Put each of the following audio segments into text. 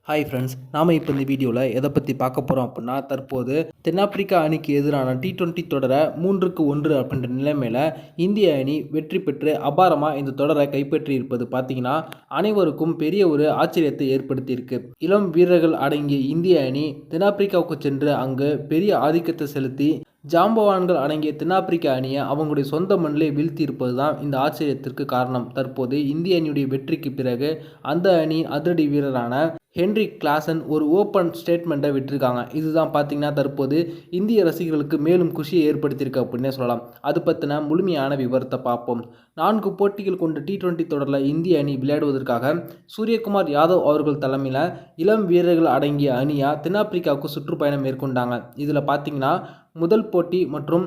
Hi friends, நாம் இப்போ இந்த வீடியோவில் எதை பற்றி பார்க்க போகிறோம் அப்படின்னா, தற்போது தென்னாப்பிரிக்கா அணிக்கு எதிரான T20 தொடரை 3-1 அப்படின்ற நிலைமையில் இந்திய அணி வெற்றி பெற்று அபாரமாக இந்த தொடரை கைப்பற்றி இருப்பது பார்த்தீங்கன்னா அனைவருக்கும் பெரிய ஒரு ஆச்சரியத்தை ஏற்படுத்தியிருக்கு. இளம் வீரர்கள் அடங்கிய இந்திய அணி தென்னாப்பிரிக்காவுக்கு சென்று அங்கு பெரிய ஆதிக்கத்தை செலுத்தி ஜாம்பவான்கள் அடங்கிய தென்னாப்பிரிக்க அணியை அவங்களுடைய சொந்த மண்ணிலே வீழ்த்தி இருப்பது தான் இந்த ஆச்சரியத்திற்கு காரணம். தற்போது இந்திய அணியுடைய வெற்றிக்கு பிறகு அந்த அணியின் அதிரடி வீரரான ஹென்ரிக் கிளாசன் ஒரு ஓப்பன் ஸ்டேட்மெண்ட்டை விட்டிருக்காங்க. இதுதான் பார்த்தீங்கன்னா தற்போது இந்திய ரசிகர்களுக்கு மேலும் குஷியை ஏற்படுத்தியிருக்கு அப்படின்னே சொல்லலாம். அது பற்றின முழுமையான விவரத்தை பார்ப்போம். 4 போட்டிகள் கொண்ட T20 தொடரில் இந்திய அணி விளையாடுவதற்காக சூரியகுமார் யாதவ் அவர்கள் தலைமையில் இளம் வீரர்கள் அடங்கிய அணியாக தென்னாப்பிரிக்காவுக்கு சுற்றுப்பயணம் மேற்கொண்டாங்க. இதில் பார்த்தீங்கன்னா முதல் போட்டி மற்றும்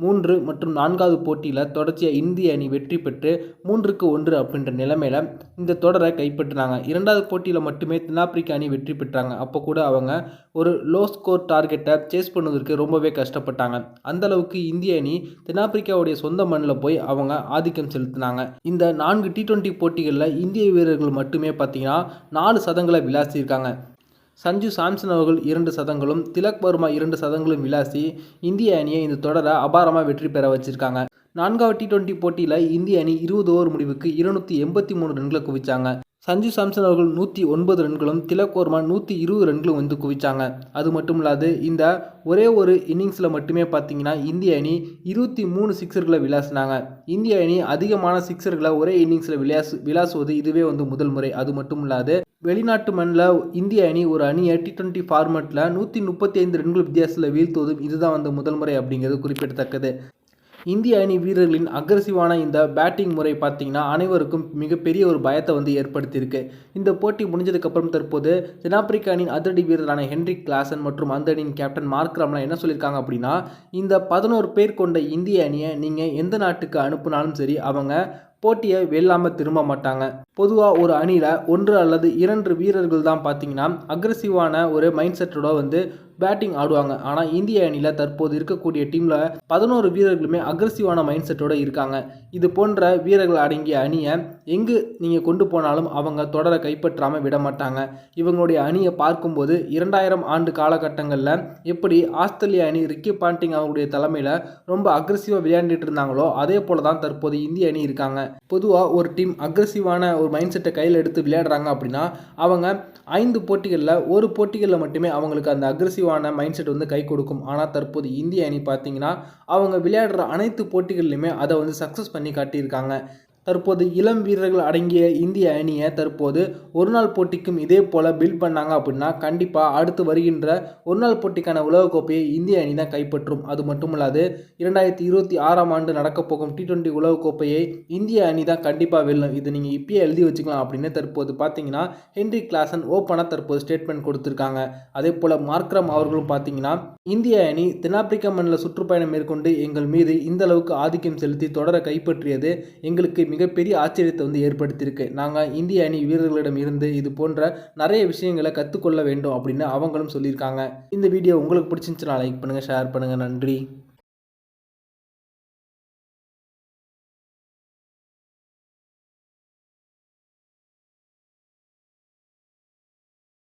3 மற்றும் 4வது போட்டியில் தொடர்ச்சியாக இந்திய அணி வெற்றி பெற்று 3-1 அப்படின்ற நிலைமையில் இந்த தொடரை கைப்பற்றினாங்க. 2வது போட்டியில் மட்டுமே தென்னாப்பிரிக்க அணி வெற்றி பெற்றாங்க. அப்போ கூட அவங்க ஒரு லோ ஸ்கோர் டார்கெட்டை சேஸ் பண்ணுவதற்கு ரொம்பவே கஷ்டப்பட்டாங்க. அந்தளவுக்கு இந்திய அணி தென்னாப்பிரிக்காவுடைய சொந்த மண்ணில் போய் அவங்க ஆதிக்கம் செலுத்தினாங்க. இந்த 4 T20 போட்டிகளில் இந்திய வீரர்கள் மட்டுமே பார்த்தீங்கன்னா 4 சதங்களை விளாசியிருக்காங்க. சஞ்சு சாம்சன் அவர்கள் 2 சதங்களும் திலக் வர்மா 2 சதங்களும் விளாசி இந்திய அணியை இந்த தொடரை அபாரமாக வெற்றி பெற வச்சிருக்காங்க. 4வது T20 போட்டியில் இந்திய அணி 20 ஓவர் முடிவுக்கு 283 ரன்களை குவிச்சாங்க. சஞ்சு சாம்சன் அவர்கள் 109 ரன்களும் திலக் வர்மா 120 ரன்களும் வந்து குவிச்சாங்க. அது மட்டும் இல்லாது இந்த ஒரே ஒரு இன்னிங்ஸில் மட்டுமே பார்த்தீங்கன்னா இந்திய அணி 23 சிக்ஸர்களை விளாசினாங்க. இந்திய அணி அதிகமான சிக்ஸர்களை ஒரே இன்னிங்ஸில் விளாசுவது இதுவே முதல் முறை. அது மட்டும் இல்லாது வெளிநாட்டு மண்ணில் இந்திய அணி ஒரு அணியை T20 ஃபார்மேட்டில் 135 ரன்கள் வித்தியாசத்தில் வீழ்த்துவதும் இதுதான் முதல் முறை அப்படிங்கிறது குறிப்பிடத்தக்கது. இந்திய அணி வீரர்களின் அக்ரஸிவான இந்த பேட்டிங் முறை பார்த்தீங்கன்னா அனைவருக்கும் மிகப்பெரிய ஒரு பயத்தை ஏற்படுத்தியிருக்கு. இந்த போட்டி முடிஞ்சதுக்கப்புறம் தற்போது தென்னாப்பிரிக்க அணியின் அதிரடி வீரரான ஹென்ரிக் கிளாசன் மற்றும் அந்த அணியின் கேப்டன் மார்க் ராம்னா என்ன சொல்லியிருக்காங்க அப்படின்னா, இந்த 11 பேர் கொண்ட இந்திய அணியை நீங்கள் எந்த நாட்டுக்கு அனுப்புனாலும் சரி அவங்க போட்டியை வெல்லாமல் திரும்ப மாட்டாங்க. பொதுவாக ஒரு அணியில் 1 அல்லது 2 வீரர்கள் தான் பார்த்தீங்கன்னா அக்ரஸிவான ஒரு மைண்ட் செட்டோட பேட்டிங் ஆடுவாங்க. ஆனால் இந்திய அணியில் தற்போது இருக்கக்கூடிய டீமில் 11 வீரர்களுமே அக்ரஸிவான மைண்ட் செட்டோடு இருக்காங்க. இது போன்ற வீரர்கள் அடங்கிய அணியை எங்கு நீங்கள் கொண்டு போனாலும் அவங்க தொடரை கைப்பற்றாமல் விட மாட்டாங்க. இவங்களுடைய அணியை பார்க்கும்போது 2000 ஆண்டு காலகட்டங்களில் எப்படி ஆஸ்திரேலிய அணி ரிக்கி பாண்டிங் அவங்களுடைய தலைமையில் ரொம்ப அக்ரஸிவாக விளையாண்டுட்டு இருந்தாங்களோ அதே போல தான் தற்போது இந்திய அணி இருக்காங்க. பொதுவாக ஒரு டீம் அக்ரஸிவான ஒரு மைண்ட் செட்டை கையில் எடுத்து விளையாடுறாங்க அப்படின்னா அவங்க 5 போட்டிகளில் ஒரு போட்டிகளில் மட்டுமே அவங்களுக்கு அந்த அக்ரஸிவான மைண்ட் செட் கை கொடுக்கும். ஆனால் தற்போது இந்திய அணி பார்த்தீங்கன்னா அவங்க விளையாடுற அனைத்து போட்டிகள்லையுமே அதை சக்ஸஸ் பண்ணி காட்டியிருக்காங்க. தற்போது இளம் வீரர்கள் அடங்கிய இந்திய அணியை தற்போது ஒரு நாள் போட்டிக்கும் இதே போல் பில்ட் பண்ணாங்க அப்படின்னா கண்டிப்பாக அடுத்து வருகின்ற ஒரு நாள் போட்டிக்கான உலகக்கோப்பையை இந்திய அணி தான் கைப்பற்றும். அது மட்டும் இல்லாது 2026ஆம் ஆண்டு நடக்கப்போகும் T20 உலகக்கோப்பையை இந்திய அணி தான் கண்டிப்பாக வெல்லும். இது நீங்கள் இப்பயே எழுதி வச்சுக்கலாம் அப்படின்னு தற்போது பார்த்தீங்கன்னா ஹென்ரிக் கிளாசன் ஓப்பனாக தற்போது ஸ்டேட்மெண்ட் கொடுத்துருக்காங்க. அதே போல் மார்க் ராம் அவர்களும் பார்த்தீங்கன்னா இந்திய அணி தென்னாப்பிரிக்கா மண்ணில் சுற்றுப்பயணம் மேற்கொண்டு எங்கள் மீது இந்த அளவுக்கு ஆதிக்கம் செலுத்தி தொடரை கைப்பற்றியது எங்களுக்கு மிகப்பெரிய ஆச்சரியத்தை ஏற்படுத்தியிருக்கு. நாங்கள் இந்திய அணி வீரர்களிடம் இருந்து இது போன்ற நிறைய விஷயங்களை கற்றுக்கொள்ள வேண்டும் அப்படின்னு அவங்களும் சொல்லியிருக்காங்க. இந்த வீடியோ உங்களுக்கு பிடிச்சிருந்துச்சுன்னா லைக் பண்ணுங்கள், ஷேர் பண்ணுங்கள். நன்றி.